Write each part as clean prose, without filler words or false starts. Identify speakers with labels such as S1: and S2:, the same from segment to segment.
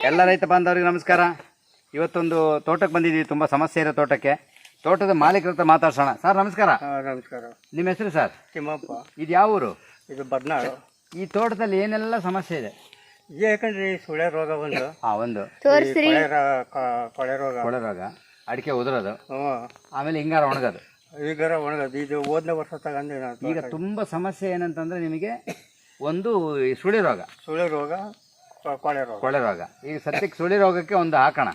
S1: ಎಲ್ಲ ರೈತ ಬಾಂಧವರಿಗೆ ನಮಸ್ಕಾರ. ಇವತ್ತೊಂದು ತೋಟಕ್ಕೆ ಬಂದಿದ್ದೀವಿ, ತುಂಬ ಸಮಸ್ಯೆ ಇರೋ ತೋಟಕ್ಕೆ. ತೋಟದ ಮಾಲೀಕರ ಹತ್ರ ಮಾತಾಡ್ಸೋಣ. ಸರ್ ನಮಸ್ಕಾರ.
S2: ನಮಸ್ಕಾರ.
S1: ನಿಮ್ಮ ಹೆಸರು ಸರ್?
S2: ತಿಮ್ಮಪ್ಪ.
S1: ಇದು ಯಾವ ಊರು?
S2: ಇದು ಬದ್ನಾಳು.
S1: ಈ ತೋಟದಲ್ಲಿ ಏನೆಲ್ಲ ಸಮಸ್ಯೆ ಇದೆ?
S2: ಯಾಕಂದ್ರೆ ಸುಳೆ ರೋಗ ಒಂದು
S1: ಒಂದು
S2: ಕೊಳೆ
S1: ರೋಗ, ಅಡಿಕೆ ಉದುರೋದು, ಆಮೇಲೆ ಹಿಂಗಾರ ಒಣಗೋದು.
S2: ಈಗಾರ ಒಣಗೋದು. ಇದು ಹೋದ್ನೇ ವರ್ಷ ತಗೊಂಡು
S1: ಈಗ ತುಂಬ ಸಮಸ್ಯೆ ಏನಂತಂದ್ರೆ ನಿಮಗೆ ಒಂದು ಸುಳಿ ರೋಗ, ಕೊಳೆ ರೋಗ. ಈಗ ಸದ್ಯಕ್ಕೆ ಸುಳಿ ರೋಗಕ್ಕೆ ಒಂದು ಹಾಕೋಣ.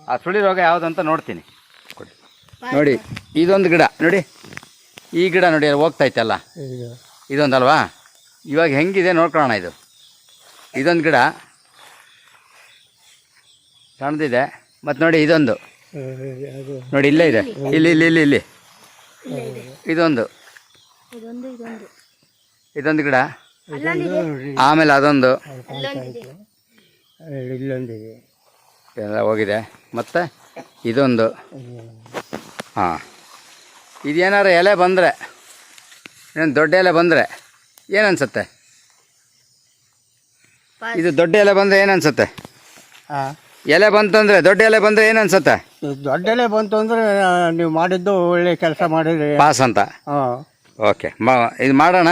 S1: ಆ ಸುಳಿ ರೋಗ ಯಾವುದಂತ ನೋಡ್ತೀನಿ. ನೋಡಿ ಇದೊಂದು ಗಿಡ ನೋಡಿ, ಈ ಗಿಡ ನೋಡಿ ಹೋಗ್ತಾ ಇತ್ತಲ್ಲ, ಇದೊಂದಲ್ವಾ? ಇವಾಗ ಹೆಂಗಿದೆ ನೋಡ್ಕೊಳ್ಳೋಣ. ಇದೊಂದು ಗಿಡ ಸಣ್ಣದಿದೆ. ಮತ್ತು ನೋಡಿ ಇದೊಂದು ನೋಡಿ ಇಲ್ಲೇ ಇದೆ, ಇಲ್ಲಿ ಇಲ್ಲಿ ಇಲ್ಲಿ ಇಲ್ಲಿ ಇದೊಂದು ಗಿಡ, ಆಮೇಲೆ ಅದೊಂದು ಎಲ್ಲ ಹೋಗಿದೆ. ಮತ್ತು ಇದೊಂದು. ಹಾಂ, ಇದೇನಾರು ಎಲೆ ಬಂದರೆ, ಏನು ದೊಡ್ಡ ಎಲೆ ಬಂದರೆ ಏನು ಅನ್ಸುತ್ತೆ? ಇದು ದೊಡ್ಡ ಎಲೆ ಬಂದರೆ ಏನು ಅನ್ಸುತ್ತೆ? ಎಲೆ ಬಂತಂದರೆ, ದೊಡ್ಡ ಎಲೆ ಬಂದರೆ ಏನು ಅನ್ಸುತ್ತೆ?
S2: ದೊಡ್ಡ ಎಲೆ ಬಂತು ಅಂದರೆ ನೀವು ಮಾಡಿದ್ದು ಒಳ್ಳೆ ಕೆಲಸ ಮಾಡಿದ್ರಿ
S1: ಪಾಸ್ ಅಂತ. ಓಕೆ, ಇದು ಮಾಡೋಣ.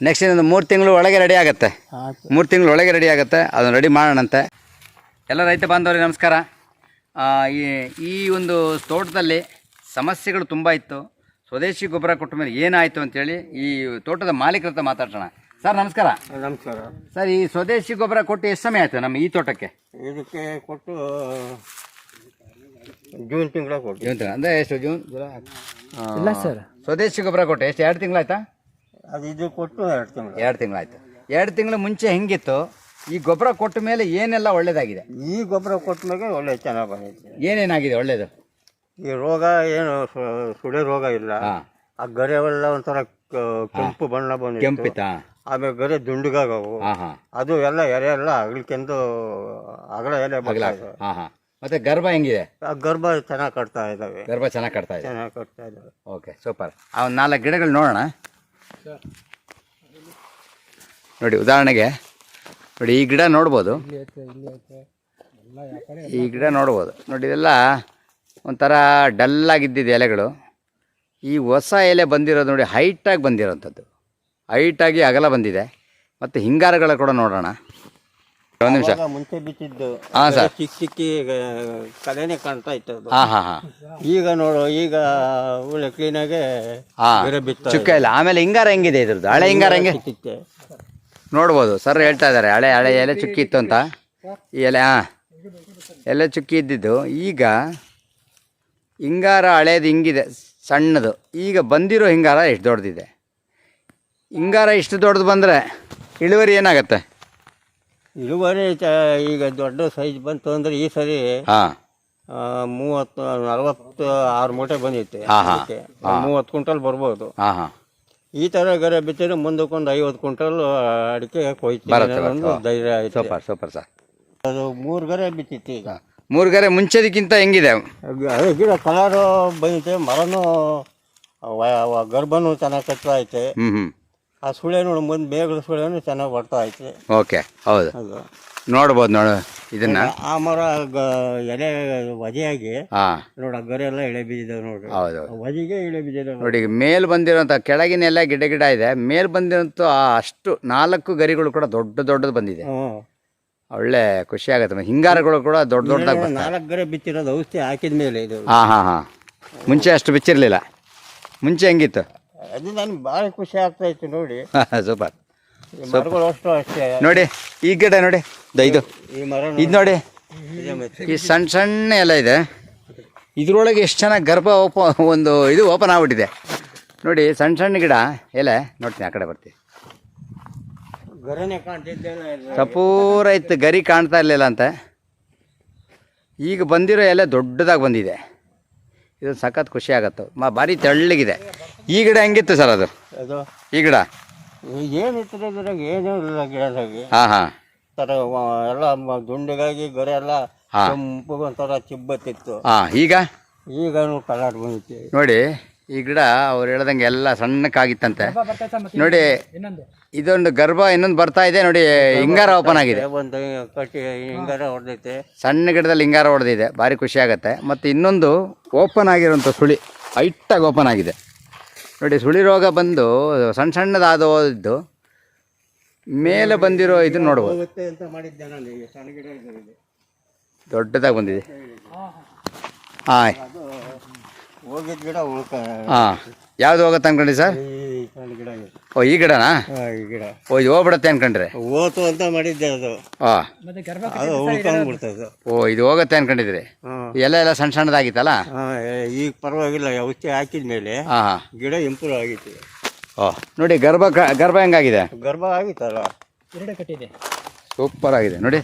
S1: ನೆಕ್ಸ್ಟ್ ಇನ್ನೊಂದು 3 ತಿಂಗಳು ಒಳಗೆ ರೆಡಿ ಆಗುತ್ತೆ. 3 ತಿಂಗಳು ಒಳಗೆ ರೆಡಿ ಆಗುತ್ತೆ, ಅದನ್ನು ರೆಡಿ ಮಾಡೋಣಂತೆ. ಎಲ್ಲ ರೈತ ಬಾಂಧವರಿಗೆ ನಮಸ್ಕಾರ. ಈ ಒಂದು ತೋಟದಲ್ಲಿ ಸಮಸ್ಯೆಗಳು ತುಂಬ ಇತ್ತು. ಸ್ವದೇಶಿ ಗೊಬ್ಬರ ಕೊಟ್ಟ ಮೇಲೆ ಏನಾಯಿತು ಅಂತೇಳಿ ಈ ತೋಟದ ಮಾಲೀಕರ ಹತ್ರ ಮಾತಾಡೋಣ. ಸರ್ ನಮಸ್ಕಾರ.
S2: ನಮಸ್ಕಾರ
S1: ಸರ್, ಈ ಸ್ವದೇಶಿ ಗೊಬ್ಬರ ಕೊಟ್ಟು ಎಷ್ಟು ಸಮಯ ಆಯಿತು ನಮ್ಮ ಈ ತೋಟಕ್ಕೆ?
S2: ಇದಕ್ಕೆ ಕೊಟ್ಟು ಜೂನ್ ತಿಂಗಳ ಕೊಟ್ಟು.
S1: ಜೂನ್ ತಿಂಗಳು ಅಂದರೆ ಎಷ್ಟು? ಜೂನ್ ಜುಲೈ
S2: ಇಲ್ಲ ಸರ್,
S1: ಸ್ವದೇಶಿ ಗೊಬ್ಬರ ಕೊಟ್ಟು ಎಷ್ಟು 2 ತಿಂಗಳಾಯ್ತಾ?
S2: ಅದು ಇದು ಕೊಟ್ಟು 2 ತಿಂಗಳು.
S1: 2 ತಿಂಗಳಾಯ್ತು. 2 ತಿಂಗಳ ಮುಂಚೆ ಹೆಂಗಿತ್ತು? ಈ ಗೊಬ್ಬರ ಕೊಟ್ಟ ಮೇಲೆ ಏನೆಲ್ಲ ಒಳ್ಳೇದಾಗಿದೆ?
S2: ಈ ಗೊಬ್ಬರ ಕೊಟ್ಟ ಮೇಲೆ ಒಳ್ಳೆ ಚೆನ್ನಾಗಿ ಬಂದೈತೆ.
S1: ಏನೇನಾಗಿದೆ ಒಳ್ಳೇದು?
S2: ಈ ರೋಗ ಏನು ಸುಳೆ ರೋಗ ಇಲ್ಲ. ಆ ಗರೆವೆಲ್ಲ ಒಂಥರ ಕೆಂಪು ಬಣ್ಣ ಬಂದು
S1: ಕೆಂಪಿತಾ,
S2: ಆಮೇಲೆ ಗರೆ ದುಂಡುಗಾಗವು. ಅದು ಎಲ್ಲ ಎಲೆ ಎಲ್ಲ ಅಗಲ್ಕೆಂದು ಅಗಲ ಎಲೆ ಬರ್ತಾಯಿದೆ.
S1: ಮತ್ತೆ ಗರ್ಭ ಹೆಂಗಿದೆ?
S2: ಆ ಗರ್ಭ ಚೆನ್ನಾಗಿ ಕಟ್ತಾ ಇದ್ದಾವೆ.
S1: ಗರ್ಭ ಚೆನ್ನಾಗಿ ಕಟ್ತಾ ಇದೆ.
S2: ಚೆನ್ನಾಗಿ ಕಟ್ತಾ ಇದ್ದಾವೆ.
S1: Okay, super. ಆ ಒಂದು 4 ಗಿಡಗಳು ನೋಡೋಣ. ನೋಡಿ, ಉದಾಹರಣೆಗೆ ನೋಡಿ ಈ ಗಿಡ ನೋಡ್ಬೋದು. ಈ ಗಿಡ ನೋಡ್ಬೋದು ನೋಡಿ, ಇದೆಲ್ಲ ಒಂಥರ ಡಲ್ಲಾಗಿದ್ದಿದ್ದು ಎಲೆಗಳು. ಈ ಹೊಸ ಎಲೆ ಬಂದಿರೋದು ನೋಡಿ, ಹೈಟಾಗಿ ಬಂದಿರೋಂಥದ್ದು, ಹೈಟಾಗಿ ಅಗಲ ಬಂದಿದೆ. ಮತ್ತು ಹಿಂಗಾರಗಳ ಕೂಡ ನೋಡೋಣ. ಒಂದು ನಿಮಿಷ.
S2: ಮುಂಚೆ ಬಿತ್ತಿದ್ದು
S1: ಸರ್,
S2: ಚಿಕ್ಕ ಕಲೆನೇ ಕಾಣ್ತಾ ಇತ್ತು.
S1: ಈಗ
S2: ನೋಡು, ಈಗ ಒಳ್ಳೆ ಕ್ಲೀನಾಗೆ
S1: ಚುಕ್ಕ ಇಲ್ಲ. ಆಮೇಲೆ ಹಿಂಗಾರ ಹೆಂಗಿದೆ ಇದ್ರದ್ದು? ಹಳೆ ಹಿಂಗಾರ ಹೆಂಗೆ ನೋಡ್ಬೋದು. ಸರ್ ಹೇಳ್ತಾ ಇದ್ದಾರೆ ಹಳೆ ಎಲೆ ಚುಕ್ಕಿ ಇತ್ತು ಅಂತ. ಈ ಎಲೆ ಎಲೆ ಚುಕ್ಕಿ ಇದ್ದಿದ್ದು. ಈಗ ಹಿಂಗಾರ ಹಳೇದು ಹಿಂಗಿದೆ, ಸಣ್ಣದು. ಈಗ ಬಂದಿರೋ ಹಿಂಗಾರ ಎಷ್ಟು ದೊಡ್ಡದಿದೆ. ಹಿಂಗಾರ ಇಷ್ಟು ದೊಡ್ಡದು ಬಂದರೆ ಇಳುವರಿ ಏನಾಗುತ್ತೆ?
S2: ಇಳುವರಿ ಈಗ ದೊಡ್ಡ ಸೈಜ್ ಬಂತು ಅಂದರೆ ಈ ಸರಿ 30-46 ಮೂಟೆ ಬಂದಿತ್ತು. 30 ಕ್ವಿಂಟಲ್ ಬರ್ಬೋದು. ಈ ಥರ ಗರೆ ಬಿತ್ತಿದ್ರೆ ಮುಂದಕ್ಕೊಂದು 50 ಕ್ವಿಂಟಲ್ ಅಡಿಕೆ ಕೊಯ್ತು ಒಂದು ಧೈರ್ಯ ಆಯಿತು.
S1: Super sir.
S2: ಅದು 3 ಗರೆ ಬಿತ್ತಿತ್ತು. ಈಗ
S1: 3 ಗರೆ ಮುಂಚೆದಕ್ಕಿಂತ ಹೆಂಗಿದೆ?
S2: ಅದೇ ಗಿಡ ಕಲರು ಬಂದಿದೆ, ಮರನೂ ಗರ್ಭನೂ ಚೆನ್ನಾಗಿ ಕಟ್ತಾ ಐತೆ. ಆ ಸುಳೆ ನೋಡಿ, ಮುಂದೆ ಬೇಗದ ಸುಳೆನೂ ಚೆನ್ನಾಗಿ ಬರ್ತಾ ಐತೆ.
S1: ಓಕೆ, ಹೌದು, ನೋಡ್ಬೋದು. ನೋಡು ಇದನ್ನ,
S2: ಆ ಮರ ಎಲೆ ವಜೆಯಾಗಿ ನೋಡ, ಗರೆ ಎಲ್ಲ ಎಳೆ ಬಿದ್ದಿದ್ದಾವೆ ನೋಡ್ರಿ.
S1: ಹೌದು,
S2: ವಜೆಗೆ ಎಳೆ ಬಿದ್ದಿದ್ದಾವೆ
S1: ನೋಡಿ. ಮೇಲ್ ಬಂದಿರೋಂಥ ಕೆಳಗಿನ ಎಲ್ಲ ಗಿಡ ಇದೆ. ಮೇಲ್ ಬಂದಿರೋಂಥ ಅಷ್ಟು 4 ಗರಿಗಳು ಕೂಡ ದೊಡ್ಡದು ಬಂದಿದೆ. ಒಳ್ಳೆ ಖುಷಿ ಆಗುತ್ತೆ. ಹಿಂಗಾರಗಳು ಕೂಡ ದೊಡ್ಡದಾಗಿ
S2: 4 ಗರೆ ಬಿತ್ತಿರೋದು ಔಷಧಿ ಹಾಕಿದ ಮೇಲೆ ಇದು.
S1: ಮುಂಚೆ ಅಷ್ಟು ಬಿಚ್ಚಿರ್ಲಿಲ್ಲ. ಮುಂಚೆ ಹೆಂಗಿತ್ತು?
S2: ಅದು ನನಗೆ ಭಾಳ ಖುಷಿ ಆಗ್ತಾ ಇತ್ತು ನೋಡಿ.
S1: ಸೂಪರ್.
S2: ಮರಗಳು ಅಷ್ಟೇ
S1: ನೋಡಿ, ಈ ಗಿಡ ನೋಡಿ, ಇದು
S2: ಈ ಮರ
S1: ಇದು ನೋಡಿ, ಈ ಸಣ್ಣ ಎಲ್ಲ ಇದೆ. ಇದ್ರೊಳಗೆ ಎಷ್ಟು ಚೆನ್ನಾಗಿ ಗರ್ಭ ಒಂದು ಇದು ಓಪನ್ ಆಗ್ಬಿಟ್ಟಿದೆ ನೋಡಿ. ಸಣ್ಣ ಗಿಡ ಎಲೆ ನೋಡ್ತೀನಿ, ಆ ಕಡೆ ಬರ್ತೀನಿ.
S2: ಗರನೆ ಕಾಣ್ತಿದ್ದೆ,
S1: ಸಪೂರ ಇತ್ತು, ಗರಿ ಕಾಣ್ತಾ ಇರಲಿಲ್ಲ ಅಂತ. ಈಗ ಬಂದಿರೋ ಎಲೆ ದೊಡ್ಡದಾಗಿ ಬಂದಿದೆ. ಇದು ಸಖತ್ ಖುಷಿ ಆಗತ್ತೆ. ಭಾರಿ ತೆಳ್ಳಗಿದೆ. ಈ ಗಿಡ ಹೆಂಗಿತ್ತು ಸರ್? ಅದು ಈ ಗಿಡ
S2: ಏನಿತ್ತು ಇದ್ರಾಗ? ಏನೂ ಇಲ್ಲ ಗಿಡದಾಗಿ. ಥರ ಎಲ್ಲ ದುಂಡಿಗಾಗಿ ಗರೆ ಎಲ್ಲ ಕೆಂಪು ಒಂಥರ ಚಿಬ್ಬತ್ತಿತ್ತು.
S1: ಈಗ
S2: ಈಗ ಕಲರ್ ಬಂದಿತ್ತು
S1: ನೋಡಿ. ಈ ಗಿಡ ಅವ್ರು ಹೇಳ್ದಂಗೆ ಎಲ್ಲ ಸಣ್ಣಕ್ಕಾಗಿತ್ತಂತೆ ನೋಡಿ. ಇದೊಂದು ಗರ್ಭ ಇನ್ನೊಂದು ಬರ್ತಾ ಇದೆ ನೋಡಿ. ಹಿಂಗಾರ ಓಪನ್ ಆಗಿದೆ,
S2: ಒಂದು ಕಟ್ಟಿ ಹಿಂಗಾರ ಹೊಡೆದೈತೆ.
S1: ಸಣ್ಣ ಗಿಡದಲ್ಲಿ ಹಿಂಗಾರ ಹೊಡೆದಿದೆ, ಭಾರಿ ಖುಷಿ ಆಗುತ್ತೆ. ಮತ್ತು ಇನ್ನೊಂದು ಓಪನ್ ಆಗಿರೋಂಥ ಸುಳಿ ಹೈಟಾಗಿ ಓಪನ್ ಆಗಿದೆ ನೋಡಿ. ಸುಳಿ ರೋಗ ಬಂದು ಸಣ್ಣ ಸಣ್ಣದಾದದ್ದು ಮೇಲೆ ಬಂದಿರೋ ಇದನ್ನ ನೋಡ್ಬೋದು.
S2: ಅಂತ ಮಾಡಿದ್ದೆ ನಾನು, ಸಣ್ಣ ಗಿಡ ಇದೆ,
S1: ದೊಡ್ಡದಾಗಿ ಬಂದಿದೆ. ಹಾಂ,
S2: ಹೋಗಿದ್ದ ಗಿಡ
S1: ಹಾಂ, ಯಾವ್ದು ಹೋಗುತ್ತೆ ಅನ್ಕೊಂಡ್ರಿ ಸರ್?
S2: ಸಣ್ಣ ಗಿಡ.
S1: ಓ, ಈ ಗಿಡನಾ?
S2: ಈ ಗಿಡ
S1: ಓ, ಇದು ಹೋಗ್ಬಿಡತ್ತೆ ಅನ್ಕೊಂಡ್ರೆ?
S2: ಹೋತು ಅಂತ ಮಾಡಿದ್ದೆ ಅದು.
S1: ಹಾಂ,
S2: ಅದು ಉಳ್ಕೊಂಡ್ಬಿಡ್ತದೆ.
S1: ಓ, ಇದು ಹೋಗುತ್ತೆ ಅನ್ಕೊಂಡಿದ್ರಿ. ಎಲ್ಲ ಸಣ್ಣ ಸಣ್ಣದಾಗಿತ್ತಲ್ಲ.
S2: ಈಗ ಪರವಾಗಿಲ್ಲ, ಔಷಧಿ ಹಾಕಿದ ಮೇಲೆ
S1: ಹಾಂ ಹಾಂ,
S2: ಗಿಡ ಇಂಪ್ರೂವ್ ಆಗಿತ್ತು.
S1: ಓ ನೋಡಿ, ಗರ್ಭ ಹೆಂಗಾಗಿದೆ?
S2: ಗರ್ಭ ಆಗಿತ್ತಲ್ಲ,
S1: ಸೂಪರ್ ಆಗಿದೆ ನೋಡಿ.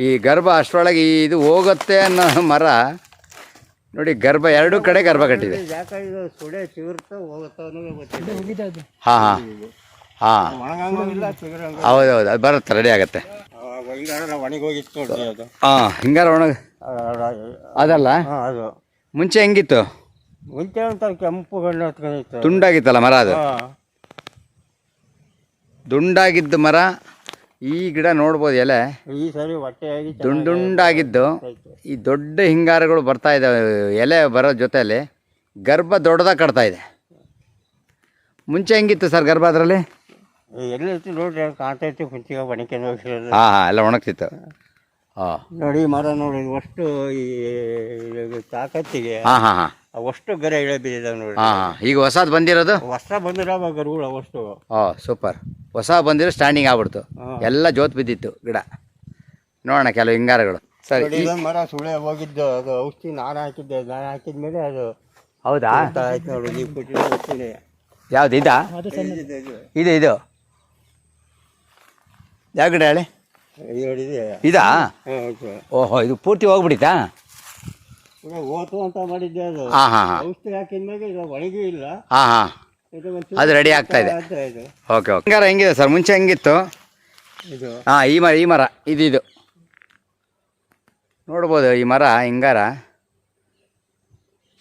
S1: ಈ ಗರ್ಭ ಅಷ್ಟರೊಳಗೆ ಇದು ಹೋಗುತ್ತೆ ಅನ್ನೋ ಮರ ನೋಡಿ. ಗರ್ಭ ಎರಡೂ ಕಡೆ ಗರ್ಭ ಕಟ್ಟಿದೆ.
S2: ಯಾಕಂದ್ರೆ ಸುಡೆ ಚಿಗುರ್ತಾ ಹೋಗುತ್ತಾ ಅನ್ನೋದು ಗೊತ್ತಿಲ್ಲ.
S1: ಹಾಂ ಹಾಂ ಹಾಂ,
S2: ಒಣಗಂಗಿಲ್ಲ,
S1: ಹೌದೌದು, ಅದು ಬರುತ್ತೆ, ರೆಡಿ ಆಗುತ್ತೆ.
S2: ಹಿಂಗಾರ ಒಣಗೋಗಿತ್ತು ನೋಡ್ರಿ ಅದು.
S1: ಹಾಂ, ಹಿಂಗಾರ ಅದಲ್ಲ.
S2: ಅದು
S1: ಮುಂಚೆ ಹೆಂಗಿತ್ತು?
S2: ಮುಂಚೆ ಅಂತ ಕೆಂಪು ಗಣ್ಣು ಹತ್ಕೊಂಡಿತ್ತು,
S1: ತುಂಡಾಗಿತ್ತಲ್ಲ ಮರ. ಅದು ದುಂಡಾಗಿದ್ದು ಮರ. ಈ ಗಿಡ ನೋಡ್ಬೋದು, ಎಲೆ
S2: ಈ ಸರಿ ಹೊಟ್ಟೆಯಾಗಿ
S1: ದುಂಡಾಗಿದ್ದು. ಈ ದೊಡ್ಡ ಹಿಂಗಾರಗಳು ಬರ್ತಾ ಇದ್ದಾವೆ ಎಲೆ ಬರೋ ಜೊತೆಯಲ್ಲಿ. ಗರ್ಭ ದೊಡ್ಡದಾಗಿ ಕಟ್ತಾ ಇದೆ. ಮುಂಚೆ ಹೆಂಗಿತ್ತು ಸರ್ ಗರ್ಭ ಅದರಲ್ಲಿ?
S2: ಎಲ್ಲೈತಿ ನೋಡ್ರಿ, ಕಾಣ್ತೈತಿ. ಮುಂಚೆಗೆ ಒಣಕೆಂದು ಹೋಗಿರೋದು.
S1: ಹಾಂ ಹಾಂ, ಎಲ್ಲ ಒಣಗ್ತಿತ್ತು. ಹಾಂ
S2: ನೋಡಿ, ಮರ ನೋಡಿ ಅಷ್ಟು ಈ ತಾಕತ್ತಿಗೆ.
S1: ಹಾಂ ಹಾಂ ಹಾಂ,
S2: ಅವಷ್ಟು ಗರೆ ಇಳೆ ಬಿದ್ದಿದ್ದಾವೆ ನೋಡಿ.
S1: ಹಾಂ ಹಾಂ, ಈಗ ಹೊಸದು ಬಂದಿರೋದು?
S2: ಹೊಸ ಬಂದಿರೋ ಗರುಗಳು ಅವಷ್ಟು.
S1: ಹಾಂ, ಸೂಪರ್. ಹೊಸ ಬಂದಿರೋ ಸ್ಟ್ಯಾಂಡಿಂಗ್ ಆಗ್ಬಿಡ್ತು, ಎಲ್ಲ ಜೋತ್ ಬಿದ್ದಿತ್ತು ಗಿಡ. ನೋಡೋಣ ಕೆಲವು ಹಿಂಗಾರಗಳು. ಸರಿ,
S2: ಮರ ಸುಳೆ ಹೋಗಿದ್ದು, ಅದು ಔಷಧಿ ನಾನು ಹಾಕಿದ್ದೆ. ನಾನು ಹಾಕಿದ್ಮೇಲೆ ಅದು.
S1: ಹೌದಾ?
S2: ಆಯ್ತು ನೋಡಿ, ನೀವು ಕೊಟ್ಟಿದ್ದು.
S1: ಯಾವ್ದು ಇದಾ? ಇದು ಯಾವ ಗಿಡ ಹೇಳಿ? ಇದಾ? ಓಹೋ, ಇದು ಪೂರ್ತಿ ಹೋಗ್ಬಿಟ್ಟಿತ್ತಾ?
S2: ಹೋತು ಅಂತ ಮಾಡಿದ್ದೆ ಅದು.
S1: ಹಾಂ ಹಾಂ ಹಾಂ,
S2: ಔಷಧಿ ಹಾಕಿದ್ಮೇಲೆ ಇದು ಒಣಗಿ ಇಲ್ಲ.
S1: ಹಾಂ ಹಾಂ, ಅದು ರೆಡಿ ಆಗ್ತಾ ಇದೆ. Okay okay. ಹಿಂಗಾರ ಹೆಂಗಿದೆ ಸರ್? ಮುಂಚೆ ಹೆಂಗಿತ್ತು
S2: ಇದು?
S1: ಹಾಂ, ಈ ಮರ ಇದು ನೋಡ್ಬೋದು. ಈ ಮರ ಹಿಂಗಾರ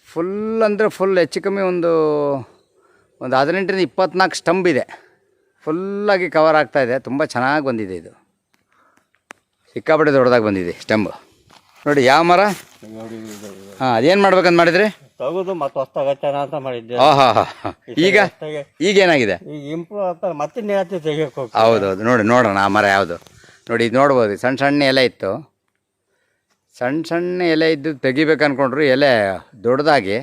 S1: ಫುಲ್ ಅಂದರೆ ಫುಲ್, ಹೆಚ್ಚು ಕಮ್ಮಿ ಒಂದು 18ರಿಂದ 24 ಸ್ಟಂಬ್ ಇದೆ. ಫುಲ್ಲಾಗಿ ಕವರ್ ಆಗ್ತಾಯಿದೆ. ತುಂಬ ಚೆನ್ನಾಗಿ ಬಂದಿದೆ. ಇದು ಸಿಕ್ಕಾಪಟ್ಟೆ ದೊಡ್ಡದಾಗಿ ಬಂದಿದೆ ಸ್ಟಂಬ್ ನೋಡಿ. ಯಾವ ಮರ? ಹಾಂ, ಅದೇನು ಮಾಡ್ಬೇಕಂತ ಮಾಡಿದ್ರಿ?
S2: ತೆಗೆದು ಮತ್ತೆ ಹೊಸ್ತಾಗತ್ತೇನ ಅಂತ ಮಾಡಿದ್ದೆ.
S1: ಹಾಂ ಹಾಂ ಹಾಂ, ಈಗೇನಾಗಿದೆ?
S2: ಈಗ ಇಂಪ್ರೂವ್ ಆಗ್ತಾ ಮತ್ತೆ ನೇರತೆ ತೆಗಿಯಕ್ಕೆ ಹೋಗಿ.
S1: ಹೌದೌದು, ನೋಡೋಣ ಆ ಮರ ಯಾವುದು. ನೋಡಿ, ಇದು ನೋಡ್ಬೋದು, ಸಣ್ಣ ಸಣ್ಣ ಎಲೆ ಇತ್ತು. ಸಣ್ಣ ಎಲೆ ಇದ್ದು ತೆಗಿಬೇಕು ಅಂದ್ಕೊಂಡ್ರು, ಎಲೆ ದೊಡ್ಡದಾಗಿ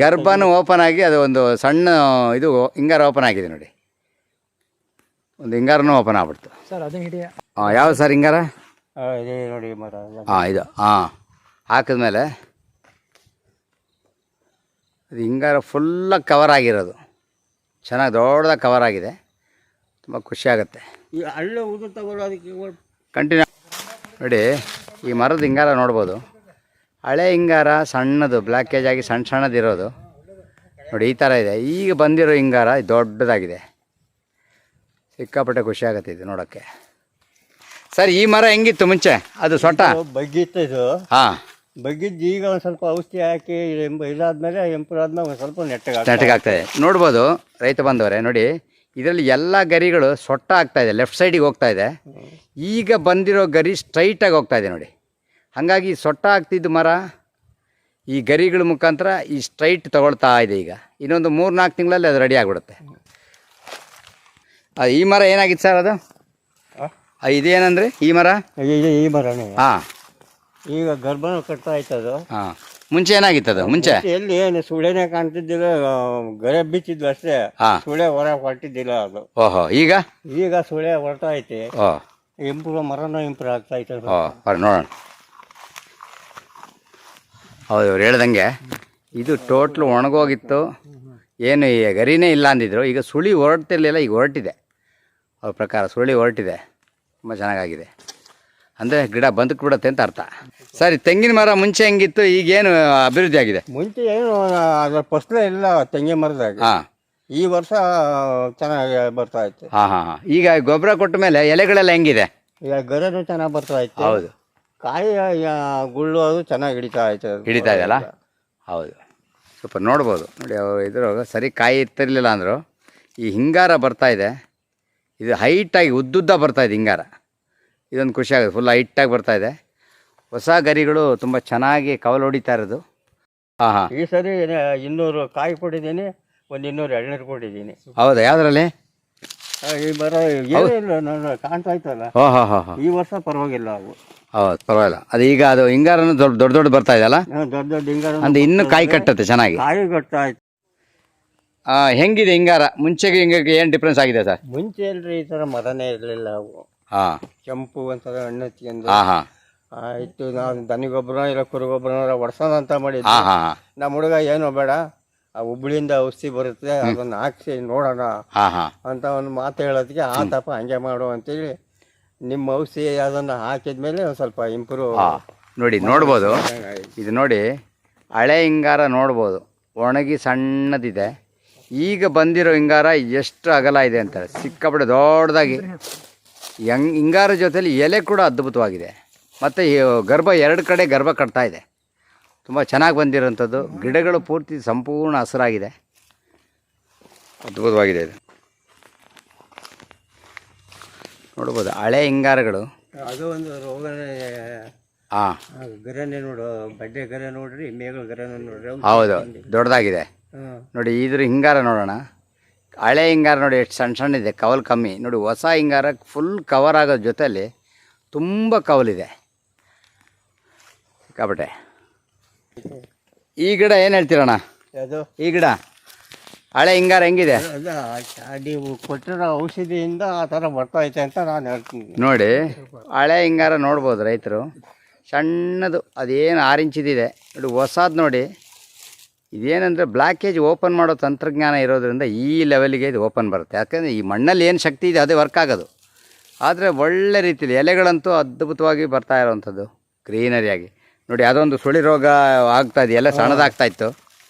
S1: ಗರ್ಭನೂ ಓಪನ್ ಆಗಿ ಅದು ಒಂದು ಸಣ್ಣ ಇದು ಹಿಂಗಾರ ಓಪನ್ ಆಗಿದೆ ನೋಡಿ. ಒಂದು ಹಿಂಗಾರನೂ ಓಪನ್ ಆಗ್ಬಿಡ್ತು ಸರ್. ಅದು ಹಾಂ, ಯಾವುದು ಸರ್ ಹಿಂಗಾರ?
S2: ನೋಡಿ ಮರ.
S1: ಹಾಂ, ಇದು ಹಾಂ, ಹಾಕಿದ್ಮೇಲೆ ಅದು ಹಿಂಗಾರ ಫುಲ್ಲಾಗಿ ಕವರ್ ಆಗಿರೋದು. ಚೆನ್ನಾಗಿ ದೊಡ್ಡದಾಗಿ ಕವರ್ ಆಗಿದೆ. ತುಂಬ ಖುಷಿ ಆಗುತ್ತೆ.
S2: ಈ ಹಳ್ಳಿ ಉದು ತಗೊಳ್ಳೋದಕ್ಕೆ
S1: ಕಂಟಿನ್ಯೂ ನೋಡಿ. ಈ ಮರದ ಹಿಂಗಾರ ನೋಡ್ಬೋದು. ಹಳೆ ಹಿಂಗಾರ ಸಣ್ಣದು ಬ್ಲ್ಯಾಕೇಜ್ ಆಗಿ ಸಣ್ಣದಿರೋದು ನೋಡಿ, ಈ ಥರ ಇದೆ. ಈಗ ಬಂದಿರೋ ಹಿಂಗಾರ ದೊಡ್ಡದಾಗಿದೆ. ಸಿಕ್ಕಾಪಟ್ಟೆ ಖುಷಿ ಆಗುತ್ತೆ ಇದು ನೋಡೋಕ್ಕೆ. ಸರ್, ಈ ಮರ ಹೆಂಗಿತ್ತು ಮುಂಚೆ? ಅದು ಸೊಟ್ಟ
S2: ಬಗ್ಗಿತ್ತು ಇದು.
S1: ಹಾಂ,
S2: ಬಗ್ಗಿದ್ದು ಈಗ ಒಂದು ಸ್ವಲ್ಪ ಔಷಧಿ ಹಾಕಿ ಇದಾದ್ಮೇಲೆ ಇಂಪ್ರೂವ್ ಆದ್ಮೇಲೆ ಒಂದು ಸ್ವಲ್ಪ
S1: ನೆಟ್ಟಗಾಗ್ತಾಯಿದೆ. ನೋಡ್ಬೋದು ರೈತ ಬಂದವರೇ, ನೋಡಿ ಇದರಲ್ಲಿ ಎಲ್ಲ ಗರಿಗಳು ಸೊಟ್ಟ ಆಗ್ತಾಯಿದೆ, ಲೆಫ್ಟ್ ಸೈಡಿಗೆ ಹೋಗ್ತಾಯಿದೆ. ಈಗ ಬಂದಿರೋ ಗರಿ ಸ್ಟ್ರೈಟಾಗಿ ಹೋಗ್ತಾಯಿದೆ ನೋಡಿ. ಹಾಗಾಗಿ ಸೊಟ್ಟ ಆಗ್ತಿದ್ದು ಮರ ಈ ಗರಿಗಳ ಮುಖಾಂತರ ಈ ಸ್ಟ್ರೈಟ್ ತಗೊಳ್ತಾ ಇದೆ. ಈಗ ಇನ್ನೊಂದು 3-4 ತಿಂಗಳಲ್ಲಿ ಅದು ರೆಡಿ ಆಗಿಬಿಡುತ್ತೆ. ಈ ಮರ ಏನಾಗಿತ್ತು ಸರ್? ಅದು ಇದೇನಂದ್ರೆ ಈ ಮರ?
S2: ಈ ಮರನೇ.
S1: ಹಾಂ,
S2: ಈಗ ಗರ್ಭನೂ ಕಟ್ತಾ ಆಯ್ತದು.
S1: ಹಾಂ, ಮುಂಚೆ ಏನಾಗಿತ್ತು ಅದು? ಮುಂಚೆ
S2: ಎಲ್ಲಿ ಏನು ಸುಳೆನೇ ಕಾಣ್ತಿದ್ದಿಲ್ಲ, ಗರೆ ಬಿಚ್ಚಿದ್ಲು ಅಷ್ಟೇ. ಸುಳೆ ಹೊರ ಹೊರಟಿದ್ದಿಲ್ಲ ಅದು.
S1: ಓಹೋ, ಈಗ
S2: ಸುಳೆ ಹೊರತಾ ಐತೆ.
S1: ಓ,
S2: ಇಂಪ್ರೂವ್ ಮರನೂ ಇಂಪ್ರೂವ್ ಆಗ್ತಾ ಐತೆ.
S1: ನೋಡೋಣ. ಹೌದು, ಅವ್ರು ಹೇಳ್ದಂಗೆ ಇದು ಟೋಟ್ಲು ಒಣಗೋಗಿತ್ತು. ಏನು ಈ ಗರಿನೇ ಇಲ್ಲ ಅಂದಿದ್ರು. ಈಗ ಸುಳಿ ಹೊರಡ್ತಿರ್ಲಿಲ್ಲ, ಈಗ ಹೊರಟಿದೆ. ಅವ್ರ ಪ್ರಕಾರ ಸುಳಿ ಹೊರಟಿದೆ. ತುಂಬ ಚೆನ್ನಾಗಾಗಿದೆ. ಅಂದರೆ ಗಿಡ ಬದುಕು ಬಿಡುತ್ತೆ ಅಂತ ಅರ್ಥ. ಸರಿ, ತೆಂಗಿನ ಮರ ಮುಂಚೆ ಹೆಂಗಿತ್ತು, ಈಗೇನು ಅಭಿವೃದ್ಧಿ ಆಗಿದೆ?
S2: ಮುಂಚೆ ಏನು ಅದರ ಫಸಲೇ ಇಲ್ಲ ತೆಂಗಿನ ಮರದಾಗ.
S1: ಹಾಂ,
S2: ಈ ವರ್ಷ ಚೆನ್ನಾಗಿ ಬರ್ತಾ ಇತ್ತು.
S1: ಹಾಂ ಹಾಂ ಹಾಂ. ಈಗ ಗೊಬ್ಬರ ಕೊಟ್ಟ ಮೇಲೆ ಎಲೆಗಳೆಲ್ಲ ಹೆಂಗಿದೆ?
S2: ಈಗ ಗರೆನೂ ಚೆನ್ನಾಗಿ ಬರ್ತಾ ಇತ್ತು.
S1: ಹೌದು,
S2: ಕಾಯಿ ಗುಳ್ಳು ಅದು ಚೆನ್ನಾಗಿ ಹಿಡಿತಾ
S1: ಇದೆಯಲ್ಲ? ಹೌದು. ಸ್ವಲ್ಪ ನೋಡ್ಬೋದು ನೋಡಿ. ಅವರು ಇದ್ರಾಗ ಸರಿ ಕಾಯಿ ಇರ್ತಿರ್ಲಿಲ್ಲ ಅಂದರು. ಈ ಹಿಂಗಾರ ಬರ್ತಾಯಿದೆ, ಇದು ಹೈಟಾಗಿ ಉದ್ದುದ್ದ ಬರ್ತಾಯಿದೆ ಹಿಂಗಾರ. ಇದೊಂದು ಖುಷಿ ಆಗುತ್ತೆ, ಫುಲ್ ಹೈಟಾಗಿ ಬರ್ತಾಯಿದೆ. ಹೊಸ ಗರಿಗಳು ತುಂಬ ಚೆನ್ನಾಗಿ ಕವಲು ಹೊಡಿತಾ ಇರೋದು. ಹಾಂ ಹಾಂ.
S2: ಈ ಸರಿ 200 ಕಾಯಿ ಕೊಟ್ಟಿದ್ದೀನಿ, ಒಂದು 200 ಎಳ್ನೀರು ಕೊಟ್ಟಿದ್ದೀನಿ.
S1: ಹೌದಾ? ಯಾವುದ್ರಲ್ಲಿ?
S2: ಈ ಮರ ಏನಿಲ್ಲ, ನಾನು ಕಾಣ್ತಾ ಇತ್ತಲ್ಲ.
S1: ಹಾಂ ಹಾಂ ಹಾಂ ಹಾಂ.
S2: ಈ ವರ್ಷ ಪರವಾಗಿಲ್ಲ ಅವು.
S1: ಹೌದು, ಪರವಾಗಿಲ್ಲ. ಅದು ಈಗ ಅದು ಹಿಂಗಾರನು ದೊಡ್ಡ ದೊಡ್ಡ ಬರ್ತಾ ಇದೆಯಲ್ಲ,
S2: ದೊಡ್ಡ ದೊಡ್ಡ ಹಿಂಗಾರ
S1: ಅಂದ್ರೆ ಇನ್ನೂ ಕಾಯಿ ಕಟ್ಟುತ್ತೆ ಚೆನ್ನಾಗಿ.
S2: ಕಾಯಿ ಕಟ್ಟಾಯ್ತು.
S1: ಹೆಂಗಿದೆ ಹಿಂಗಾರ? ಮುಂಚೆಗೆ ಹಿಂಗೆ ಏನು ಡಿಫ್ರೆನ್ಸ್ ಆಗಿದೆ ಸರ್?
S2: ಮುಂಚೆ ಅಲ್ರಿ ಈ ಥರ ಮರನೇ ಇರಲಿಲ್ಲ ಅವು.
S1: ಹಾಂ.
S2: ಕೆಂಪು ಒಂಥರ ಹಣ್ಣು ಹಚ್ಕೊಂಡು
S1: ಹಾಂ ಹಾಂ.
S2: ಆಯಿತು, ನಾವು ದನಿಗೊಬ್ಬರ ಇಲ್ಲ ಕುರಿಗೊಬ್ಬರ ಹೊಡ್ಸೋಣ ಅಂತ ಮಾಡಿದ್ವಿ.
S1: ಹಾಂ ಹಾಂ ಹಾಂ.
S2: ನಮ್ಮ ಹುಡುಗ ಏನೋ ಬೇಡ, ಆ ಹುಬ್ಳಿಯಿಂದ ಔಷಧಿ ಬರುತ್ತೆ ಅದನ್ನು ಹಾಕ್ಸಿ ನೋಡೋಣ
S1: ಹಾಂ ಹಾಂ
S2: ಅಂತ ಒಂದು ಮಾತು ಹೇಳೋದಕ್ಕೆ ಆತಪ್ಪ ಹಂಗೆ ಮಾಡು ಅಂತೇಳಿ ನಿಮ್ಮ ಔಷಧಿ ಅದನ್ನು ಹಾಕಿದ್ಮೇಲೆ ಒಂದು ಸ್ವಲ್ಪ ಇಂಪ್ರೂವ್.
S1: ನೋಡಿ, ನೋಡ್ಬೋದು ಇದು. ನೋಡಿ, ಹಳೆ ಹಿಂಗಾರ ನೋಡ್ಬೋದು, ಒಣಗಿ ಸಣ್ಣದಿದೆ. ಈಗ ಬಂದಿರೋ ಹಿಂಗಾರ ಎಷ್ಟು ಅಗಲ ಇದೆ ಅಂತಾರೆ, ಸಿಕ್ಕಾಪಟ್ಟೆ ದೊಡ್ಡದಾಗಿ. ಹಿಂಗಾರ ಜೊತೆಲಿ ಎಲೆ ಕೂಡ ಅದ್ಭುತವಾಗಿದೆ. ಮತ್ತು ಗರ್ಭ 2 ಕಡೆ ಗರ್ಭ ಕಟ್ತಾ ಇದೆ. ತುಂಬ ಚೆನ್ನಾಗಿ ಬಂದಿರೋಂಥದ್ದು. ಗಿಡಗಳು ಪೂರ್ತಿ ಸಂಪೂರ್ಣ ಹಸಿರಾಗಿದೆ, ಅದ್ಭುತವಾಗಿದೆ ಇದು. ನೋಡ್ಬೋದು ಹಳೆ ಹಿಂಗಾರಗಳು.
S2: ಅದು ಒಂದು ರೋಗನೇ.
S1: ಹಾಂ,
S2: ಗರನೆ ನೋಡು, ಬಡ್ಡೆ ಗರೆ ನೋಡ್ರಿ, ಮೇಗಳ ಗರನೆ ನೋಡ್ರಿ.
S1: ಹೌದು, ದೊಡ್ಡದಾಗಿದೆ. ನೋಡಿ ಇದ್ರ ಹಿಂಗಾರ ನೋಡೋಣ. ಹಳೆ ಹಿಂಗಾರ ನೋಡಿ ಎಷ್ಟು ಸಣ್ಣ ಸಣ್ಣ ಇದೆ, ಕವಲ್ ಕಮ್ಮಿ. ನೋಡಿ ಹೊಸ ಹಿಂಗಾರ ಫುಲ್ ಕವರ್ ಆಗೋ ಜೊತೆಯಲ್ಲಿ ತುಂಬ ಕವಲಿದೆ ಸಿಕ್ಕಾಪಟ್ಟೆ. ಈ ಗಿಡ ಏನು ಹೇಳ್ತೀರಣ್ಣ?
S2: ಅದು
S1: ಈ ಗಿಡ ಹಳೆ ಹಿಂಗಾರ ಹೆಂಗಿದೆ?
S2: ನೀವು ಕೊಟ್ಟಿರೋ ಔಷಧಿಯಿಂದ ಆ ಥರ ಬರ್ತೈತೆ ಅಂತ ನಾನು ಹೇಳ್ತೀನಿ.
S1: ನೋಡಿ ಹಳೆ ಹಿಂಗಾರ ನೋಡ್ಬೋದು ರೈತರು, ಸಣ್ಣದು, ಅದೇನು 6 ಇಂಚಿದಿದೆ. ನೋಡಿ ಹೊಸದು ನೋಡಿ, ಇದೇನೆಂದರೆ ಬ್ಲ್ಯಾಕೇಜ್ ಓಪನ್ ಮಾಡೋ ತಂತ್ರಜ್ಞಾನ ಇರೋದ್ರಿಂದ ಈ ಲೆವೆಲಿಗೆ ಇದು ಓಪನ್ ಬರುತ್ತೆ. ಯಾಕಂದರೆ ಈ ಮಣ್ಣಲ್ಲಿ ಏನು ಶಕ್ತಿ ಇದೆ ಅದೇ ವರ್ಕ್ ಆಗೋದು. ಆದರೆ ಒಳ್ಳೆ ರೀತಿಯಲ್ಲಿ ಎಲೆಗಳಂತೂ ಅದ್ಭುತವಾಗಿ ಬರ್ತಾ ಇರೋವಂಥದ್ದು ಗ್ರೀನರಿಯಾಗಿ. ನೋಡಿ ಅದೊಂದು ಸುಳಿ ರೋಗ ಆಗ್ತಾಯಿದೆ, ಎಲೆ ಸಣ್ಣದಾಗ್ತಾಯಿತ್ತು.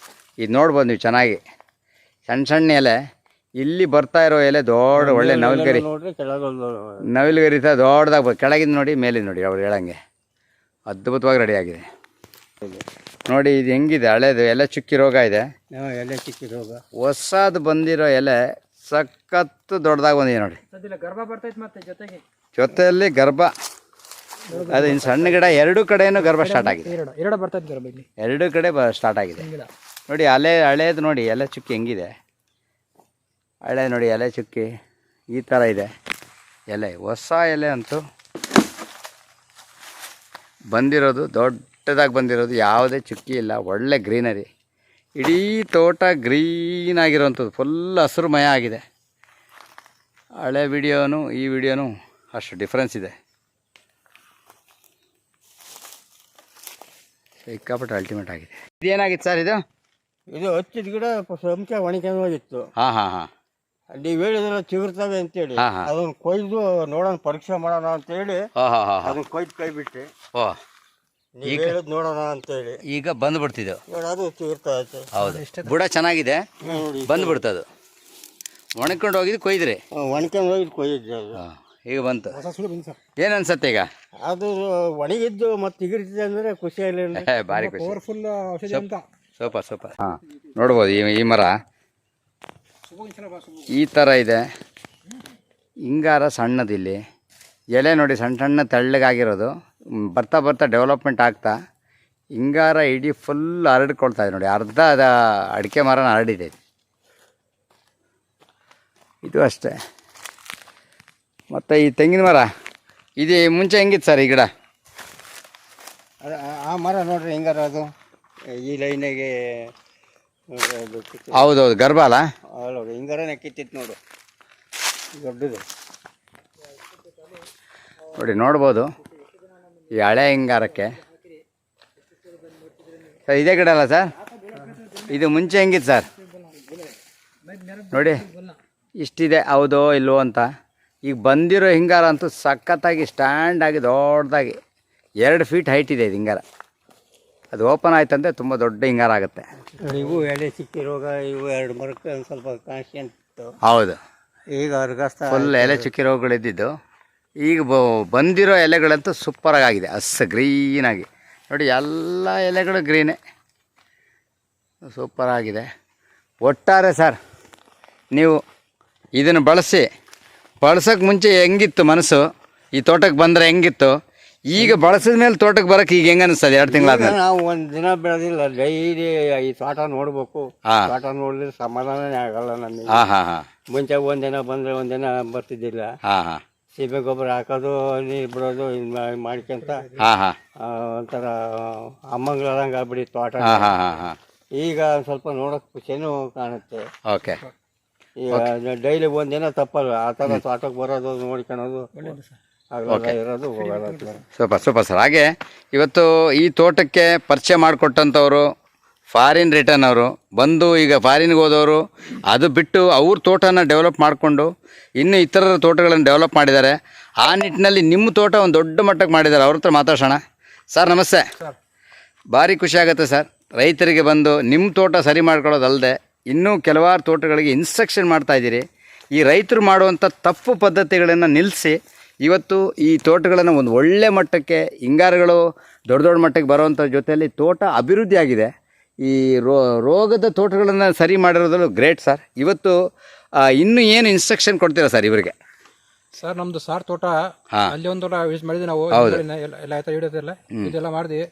S1: ಇದು ನೋಡ್ಬೋದು ನೀವು ಚೆನ್ನಾಗಿ, ಸಣ್ಣ ಸಣ್ಣ ಎಲೆ. ಇಲ್ಲಿ ಬರ್ತಾ ಇರೋ ಎಲೆ ದೊಡ್ಡ ಒಳ್ಳೆ ನವಿಲುಗರಿ, ನವಿಲುಗರಿ ಸಹ ದೊಡ್ಡದಾಗಿ ಕೆಳಗಿಂದ ನೋಡಿ, ಮೇಲಿಂದ ನೋಡಿ, ಅವ್ರು ಹೇಳಂಗೆ ಅದ್ಭುತವಾಗಿ ರೆಡಿಯಾಗಿದೆ. ನೋಡಿ ಇದು ಹೆಂಗಿದೆ, ಹಳೇದು ಎಲೆ ಚುಕ್ಕಿ ರೋಗ ಇದೆ.
S2: ಎಲೆ ಚುಕ್ಕಿ ರೋಗ.
S1: ಹೊಸದು ಬಂದಿರೋ ಎಲೆ ಸಖತ್ತು ದೊಡ್ಡದಾಗಿ ಬಂದಿದೆ ನೋಡಿ.
S3: ಗರ್ಭ ಬರ್ತೈತೆ, ಮತ್ತೆ
S1: ಜೊತೆಯಲ್ಲಿ ಗರ್ಭ. ಅದು ಇನ್ನು ಸಣ್ಣ ಗಿಡ 2 ಕಡೆಯೂ ಗರ್ಭ ಸ್ಟಾರ್ಟ್ ಆಗಿದೆ.
S3: 2 ಬರ್ತೈತೆ ಗರ್ಭ ಇಲ್ಲಿ,
S1: 2 ಕಡೆ ಸ್ಟಾರ್ಟ್ ಆಗಿದೆ. ನೋಡಿ ಹಳೇದು ನೋಡಿ ಎಲೆ ಚುಕ್ಕಿ ಹೆಂಗಿದೆ. ಹಳೆ ನೋಡಿ ಎಲೆ ಚುಕ್ಕಿ ಈ ಥರ ಇದೆ ಎಲೆ. ಹೊಸ ಎಲೆ ಅಂತೂ ಬಂದಿರೋದು ದೊಡ್ಡದಾಗಿ ಬಂದಿರೋದು, ಯಾವುದೇ ಚುಕ್ಕಿ ಇಲ್ಲ, ಒಳ್ಳೆ ಗ್ರೀನರಿ. ಇಡೀ ತೋಟ ಗ್ರೀನ್ ಆಗಿರೋವಂಥದ್ದು, ಫುಲ್ ಹಸಿರುಮಯ ಆಗಿದೆ. ಹಳೆ ವಿಡಿಯೋನು ಈ ವಿಡಿಯೋನು ಅಷ್ಟು ಡಿಫ್ರೆನ್ಸ್ ಇದೆ. ಸಿಕ್ಕಾಪಟ್ಟೆ ಅಲ್ಟಿಮೇಟ್ ಆಗಿದೆ. ಇದೇನಾಗಿತ್ತು ಸರ್ ಇದು?
S2: ಇದು ಹಚ್ಚಿದ ಗಿಡ ಸಂಖ್ಯೆ ಒಣಕೊಂಡು ಹೋಗಿತ್ತು.
S1: ಹಾಂ ಹಾಂ ಹಾಂ.
S2: ನೀವು ಹೇಳಿದ್ರಲ್ಲ ಚಿಗುರ್ತವೆ ಅಂತೇಳಿ, ಅದನ್ನು ಕೊಯ್ದು ನೋಡೋಣ, ಪರೀಕ್ಷೆ ಮಾಡೋಣ ಅಂತೇಳಿ ಅದನ್ನ ಕೊಯ್ದು ಕೈ ಬಿಟ್ಟೆ.
S1: ಓ,
S2: ಈಗ ಹೇಳಿದ್ ನೋಡೋಣ ಅಂತೇಳಿ
S1: ಈಗ ಬಂದ್ಬಿಡ್ತಿದ್ದು.
S2: ಅದು ಚಿಗುರ್ತಾ ಐತೆ.
S1: ಹೌದು, ಬುಡ ಚೆನ್ನಾಗಿದೆ, ಬಂದ್ಬಿಡ್ತದು. ಒಣಕೊಂಡು ಹೋಗಿದ್ದು ಕೊಯ್ದ್ರಿ?
S2: ಒಣಕೊಂಡು ಹೋಗಿದ್ದು ಕೊಯ್ದಿದ್ದೆ ಅದು.
S1: ಈಗ ಬಂತು. ಏನು ಅನ್ಸತ್ತೆ ಈಗ?
S2: ಅದು ಒಣಗಿದ್ದು ಮತ್ತೆ ಚಿಗುರ್ತಿದೆ ಅಂದರೆ ಖುಷಿಯಲ್ಲಿ
S1: ಭಾರಿ ಖುಷಿ.
S3: ಪವರ್ಫುಲ್ ಔಷಧಿ ಅಂತ.
S1: ಸೂಪರ್. ಹಾಂ, ನೋಡ್ಬೋದು ಈ ಮರ ಈ ಥರ ಇದೆ. ಹಿಂಗಾರ ಸಣ್ಣದಿಲ್ಲಿ, ಎಲೆ ನೋಡಿ ಸಣ್ಣ ಸಣ್ಣ ತೆಳ್ಳಗಾಗಿರೋದು. ಬರ್ತಾ ಡೆವಲಪ್ಮೆಂಟ್ ಆಗ್ತಾ ಹಿಂಗಾರ ಇಡೀ ಫುಲ್ ಹರಡ್ಕೊಳ್ತಾ ಇದೆ ನೋಡಿ. ಅರ್ಧ ಅಡಿಕೆ ಮರನ ಹರಡಿದೆ ಇದು ಅಷ್ಟೇ. ಮತ್ತು ಈ ತೆಂಗಿನ ಮರ ಇದು ಮುಂಚೆ ಹೆಂಗಿತ್ತು ಸರ್ ಈ ಗಿಡ?
S2: ಆ ಮರ ನೋಡ್ರಿ ಹಿಂಗಾರ ಅದು ಈ ಲೈನಿಗೆ.
S1: ಹೌದೌದು, ಗರ್ಭ ಅಲ್ಲ?
S2: ನೋಡಿ ಹಿಂಗಾರನೇ ಕಿತ್ತಿತ್ತು ನೋಡು, ದೊಡ್ಡದು
S1: ನೋಡಿ. ನೋಡ್ಬೋದು ಈ ಹಳೆ ಹಿಂಗಾರಕ್ಕೆ. ಸರ್ ಇದೇ ಗಿಡ ಅಲ್ಲ ಸರ್? ಇದು ಮುಂಚೆ ಹೆಂಗಿತ್ತು ಸರ್ ನೋಡಿ? ಇಷ್ಟಿದೆ, ಹೌದೋ ಇಲ್ವೋ ಅಂತ. ಈಗ ಬಂದಿರೋ ಹಿಂಗಾರ ಅಂತೂ ಸಖತ್ತಾಗಿ ಸ್ಟ್ಯಾಂಡ್ ಆಗಿ ದೊಡ್ಡದಾಗಿ 2 ಫೀಟ್ ಹೈಟ್ ಇದೆ ಇದು ಹಿಂಗಾರ. ಅದು ಓಪನ್ ಆಯ್ತಂದರೆ ತುಂಬ ದೊಡ್ಡ ಹಿಂಗಾರ ಆಗುತ್ತೆ.
S2: ಇವು ಎಲೆ ಚಿಕ್ಕಿ ರೋಗ, ಇವು 2 ಮರಕ್ಕೆ ಒಂದು ಸ್ವಲ್ಪ ಕಾನ್ಸ್ಟೆಂಟ್ ಇತ್ತು.
S1: ಹೌದು,
S2: ಈಗ
S1: ಫುಲ್ ಎಲೆ ಚುಕ್ಕಿ ರೋಗಗಳಿದ್ದಿದ್ದು. ಈಗ ಬಂದಿರೋ ಎಲೆಗಳಂತೂ ಸೂಪರಾಗಿದೆ, ಗ್ರೀನಾಗಿ ನೋಡಿ. ಎಲ್ಲ ಎಲೆಗಳು ಗ್ರೀನೇ. ಸೂಪರ್ ಆಗಿದೆ. ಒಟ್ಟಾರೆ ಸರ್ ನೀವು ಇದನ್ನು ಬಳಸೋಕ್ಕೆ ಮುಂಚೆ ಹೆಂಗಿತ್ತು ಮನಸ್ಸು, ಈ ತೋಟಕ್ಕೆ ಬಂದರೆ ಹೆಂಗಿತ್ತು, ಈಗ ಬಳಸಿದ ಮೇಲೆ ತೋಟಕ್ಕೆ ಬರೋಕ್ಕೆ ಈಗ ಹೆಂಗೆ ಅನಿಸ್ತದೆ 2 ತಿಂಗಳಾದ್ಮೇಲೆ?
S2: ನಾವು ಒಂದು ದಿನ ಬೆಳೆದಿಲ್ಲ, ಡೈಲಿ ಈ ತೋಟ ನೋಡ್ಬೇಕು. ತೋಟ ನೋಡಿದ್ರೆ ಸಮಾಧಾನನೇ ಆಗಲ್ಲ ನಮಗೆ.
S1: ಹಾಂ ಹಾಂ ಹಾಂ
S2: ಮುಂಚೆ ಒಂದಿನ ಬಂದರೆ ಒಂದಿನ ಬರ್ತಿದ್ದಿಲ್ಲ.
S1: ಹಾಂ ಹಾಂ
S2: ಸೀಬೆ ಗೊಬ್ಬರ ಹಾಕೋದು, ನೀರು ಬಿಡೋದು ಮಾಡ್ಕೊಂತ
S1: ಹಾಂ ಹಾಂ
S2: ಒಂಥರ ಅಮ್ಮಂಗ್ಳದಂಗೆ ಆಗ್ಬಿಡಿ ತೋಟ.
S1: ಹಾಂ ಹಾಂ ಹಾಂ ಹಾಂ
S2: ಈಗ ಸ್ವಲ್ಪ ನೋಡೋಕೆ ಖುಷಿನೂ ಕಾಣುತ್ತೆ.
S1: ಓಕೆ.
S2: ಈಗ ಡೈಲಿ ಒಂದಿನ ತಪ್ಪಲ್ಲ, ಆ ಥರ ತೋಟಕ್ಕೆ ಬರೋದು ನೋಡ್ಕೊಳೋದು ಇರೋದು ಹೋಗೋದು.
S1: Super sir. ಹಾಗೆ ಇವತ್ತು ಈ ತೋಟಕ್ಕೆ ಪರಿಚಯ ಮಾಡಿಕೊಟ್ಟಂಥವ್ರು ಫಾರಿನ್ ರಿಟರ್ನ್ ಅವರು ಬಂದು ಈಗ ಫಾರಿನ್ಗೆ ಹೋದವರು ಅದು ಬಿಟ್ಟು ಅವ್ರ ತೋಟನ ಡೆವಲಪ್ ಮಾಡಿಕೊಂಡು ಇನ್ನು ಇತರರ ತೋಟಗಳನ್ನು ಡೆವಲಪ್ ಮಾಡಿದ್ದಾರೆ. ಆ ನಿಟ್ಟಿನಲ್ಲಿ ನಿಮ್ಮ ತೋಟ ಒಂದು ದೊಡ್ಡ ಮಟ್ಟಕ್ಕೆ ಮಾಡಿದ್ದಾರೆ. ಅವ್ರ ಹತ್ರ ಮಾತಾಡ್ಸೋಣ. ಸರ್ ನಮಸ್ತೆ. ಭಾರಿ ಖುಷಿ ಆಗುತ್ತೆ ಸರ್, ರೈತರಿಗೆ ಬಂದು ನಿಮ್ಮ ತೋಟ ಸರಿ ಮಾಡ್ಕೊಳ್ಳೋದಲ್ಲದೆ ಇನ್ನೂ ಕೆಲವಾರು ತೋಟಗಳಿಗೆ ಇನ್ಸ್ಟ್ರಕ್ಷನ್ ಮಾಡ್ತಾಯಿದ್ದೀರಿ. ಈ ರೈತರು ಮಾಡುವಂಥ ತಪ್ಪು ಪದ್ಧತಿಗಳನ್ನು ನಿಲ್ಲಿಸಿ ಇವತ್ತು ಈ ತೋಟಗಳನ್ನು ಒಂದು ಒಳ್ಳೆ ಮಟ್ಟಕ್ಕೆ, ಹಿಂಗಾರುಗಳು ದೊಡ್ಡ ದೊಡ್ಡ ಮಟ್ಟಕ್ಕೆ ಬರುವಂಥ ಜೊತೆಯಲ್ಲಿ ತೋಟ ಅಭಿವೃದ್ಧಿ ಆಗಿದೆ. ಈ ರೋಗದ ತೋಟಗಳನ್ನು ಸರಿ ಮಾಡಿರೋದು ಗ್ರೇಟ್ ಸರ್. ಇವತ್ತು ಇನ್ನೂ ಏನು ಇನ್ಸ್ಟ್ರಕ್ಷನ್ ಕೊಡ್ತೀರಾ ಸರ್ ಇವರಿಗೆ?
S3: ಸರ್ ನಮ್ದು ಸಾರ್ ತೋಟ ಅಲ್ಲಿ ಒಂದು ತೋಟ ಯೂಸ್ ಮಾಡಿದ್ವಿ ನಾವು. ಎಲ್ಲ ಆಯ್ತಾ ಹಿಡಿಯೋದಿಲ್ಲ, ಇದೆಲ್ಲ ಮಾಡಿದ್ವಿ.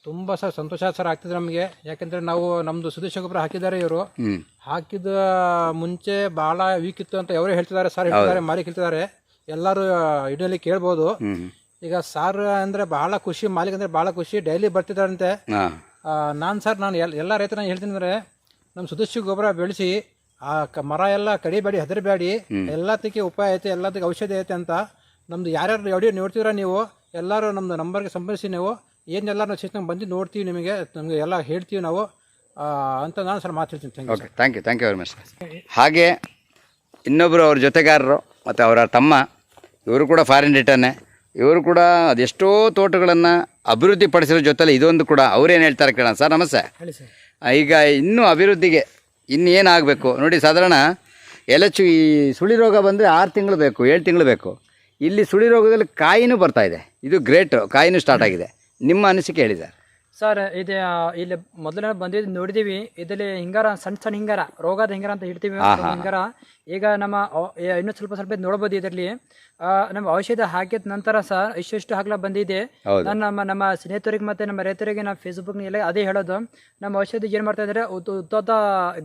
S3: ತುಂಬ ಸರ್ ಸಂತೋಷ ಸರ್ ಆಗ್ತಿದೆ ನಮಗೆ. ಯಾಕೆಂದರೆ ನಾವು ನಮ್ಮದು ಸುದೇಶ ಗೊಬ್ಬರ ಹಾಕಿದ್ದಾರೆ. ಇವರು ಹಾಕಿದ ಮುಂಚೆ ಭಾಳ ವೀಕ್ ಇತ್ತು ಅಂತ ಅವರೇ ಹೇಳ್ತಿದ್ದಾರೆ ಸರ್, ಹೇಳ್ತಿದ್ದಾರೆ, ಮಾಲಿಕ್ ಹೇಳ್ತಿದ್ದಾರೆ. ಎಲ್ಲರೂ ಇಡಲಿ ಕೇಳ್ಬೋದು. ಈಗ ಸಾರ್ ಅಂದರೆ ಭಾಳ ಖುಷಿ, ಮಾಲಿಕ್ ಅಂದರೆ ಭಾಳ ಖುಷಿ, ಡೈಲಿ ಬರ್ತಿದ್ದಾರಂತೆ. ನಾನು ಎಲ್ಲ ರೈತರನ್ನ ಹೇಳ್ತೀನಿ ಅಂದರೆ ನಮ್ಮ ಸುದೇಶಿ ಗೊಬ್ಬರ ಬೆಳೆಸಿ ಆ ಮರ ಎಲ್ಲ ಕಡಿಬೇಡಿ, ಹೆದರಬೇಡಿ, ಎಲ್ಲದಕ್ಕೆ ಉಪಾಯ ಐತೆ, ಎಲ್ಲದಕ್ಕೆ ಔಷಧಿ ಐತೆ ಅಂತ. ನಮ್ಮದು ಯಾರ್ಯಾರು ಆಡಿಯೋ ನೋಡ್ತೀರಾ ನೀವು ಎಲ್ಲರೂ ನಮ್ಮದು ನಂಬರ್ಗೆ ಸಂಪರ್ಕಿಸಿ. ನೀವು ಏನೆಲ್ಲ ನಾವು ಸಿಸ್ಟಮ್ ಬಂದು ನೋಡ್ತೀವಿ, ನಮಗೆ ಎಲ್ಲ ಹೇಳ್ತೀವಿ ನಾವು ಅಂತ ನಾನು ಸರ್ ಮಾತಾಡ್ತೀನಿ.
S1: Okay, thank you very much. ಹಾಗೆ ಇನ್ನೊಬ್ಬರು ಅವ್ರ ಜೊತೆಗಾರರು ಮತ್ತು ಅವರ ತಮ್ಮ, ಇವರು ಕೂಡ ಫಾರಿನ್ ರಿಟರ್ನೇ. ಇವರು ಕೂಡ ಅದೆಷ್ಟೋ ತೋಟಗಳನ್ನು ಅಭಿವೃದ್ಧಿ ಪಡಿಸಿರೋ ಜೊತೆಲಿ ಇದೊಂದು ಕೂಡ ಅವ್ರೇನು ಹೇಳ್ತಾರೆ ಕೇಳೋಣ. ಸರ್ ನಮಸ್ತೆ.
S3: ಹೇಳಿ ಸರ್.
S1: ಈಗ ಇನ್ನೂ ಅಭಿವೃದ್ಧಿಗೆ ಇನ್ನೇನಾಗಬೇಕು ನೋಡಿ. ಸಾಧಾರಣ ಈ ಸುಳಿ ರೋಗ ಬಂದರೆ 6 ತಿಂಗಳು ಬೇಕು, 7 ತಿಂಗಳು ಬೇಕು. ಇಲ್ಲಿ ಸುಳಿ ರೋಗದಲ್ಲಿ ಕಾಯಿನೂ ಬರ್ತಾಯಿದೆ. ಇದು ಗ್ರೇಟು, ಕಾಯಿನೂ ಸ್ಟಾರ್ಟ್ ಆಗಿದೆ. ನಿಮ್ಮ ಅನಿಸಿಕೆ ಹೇಳಿ ಸರ್.
S4: ಸರ್ ಇದು ಇಲ್ಲಿ ಮೊದಲನೇ ಬಂದಿದ್ದು ನೋಡಿದೀವಿ. ಇದರಲ್ಲಿ ಹಿಂಗಾರ ಸಣ್ಣ ಹಿಂಗಾರ, ರೋಗದ ಹಿಂಗಾರ ಅಂತ ಹೇಳ್ತೀವಿ ಹಿಂಗಾರ. ಈಗ ನಮ್ಮ ಇನ್ನೂ ಸ್ವಲ್ಪ ನೋಡ್ಬೋದು. ಇದರಲ್ಲಿ ನಮ್ಮ ಔಷಧ ಹಾಕಿದ ನಂತರ ಸರ್ ಇಷ್ಟು ಹಾಕ್ಲ ಬಂದಿದೆ. ನಮ್ಮ ಸ್ನೇಹಿತರಿಗೆ ಮತ್ತು ನಮ್ಮ ರೈತರಿಗೆ ನಾವು ಫೇಸ್ಬುಕ್ ಎಲ್ಲ ಅದೇ ಹೇಳೋದು. ನಮ್ಮ ಔಷಧ ಏನು ಮಾಡ್ತಾ ಇದ್ದಾರೆ, ಉದ್ದ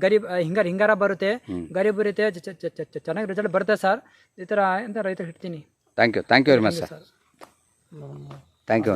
S4: ಗರೀಬ್ ಹಿಂಗಾರ ಬರುತ್ತೆ, ಗರೀಬ್ ಬರುತ್ತೆ, ಚೆನ್ನಾಗಿ ರಿಸಲ್ಟ್ ಬರುತ್ತೆ ಸರ್. ಈ ಥರ ಅಂತ ರೈತರಿಗೆ ಹೇಳ್ತೀನಿ.
S1: Thank you very much sir. Thank you.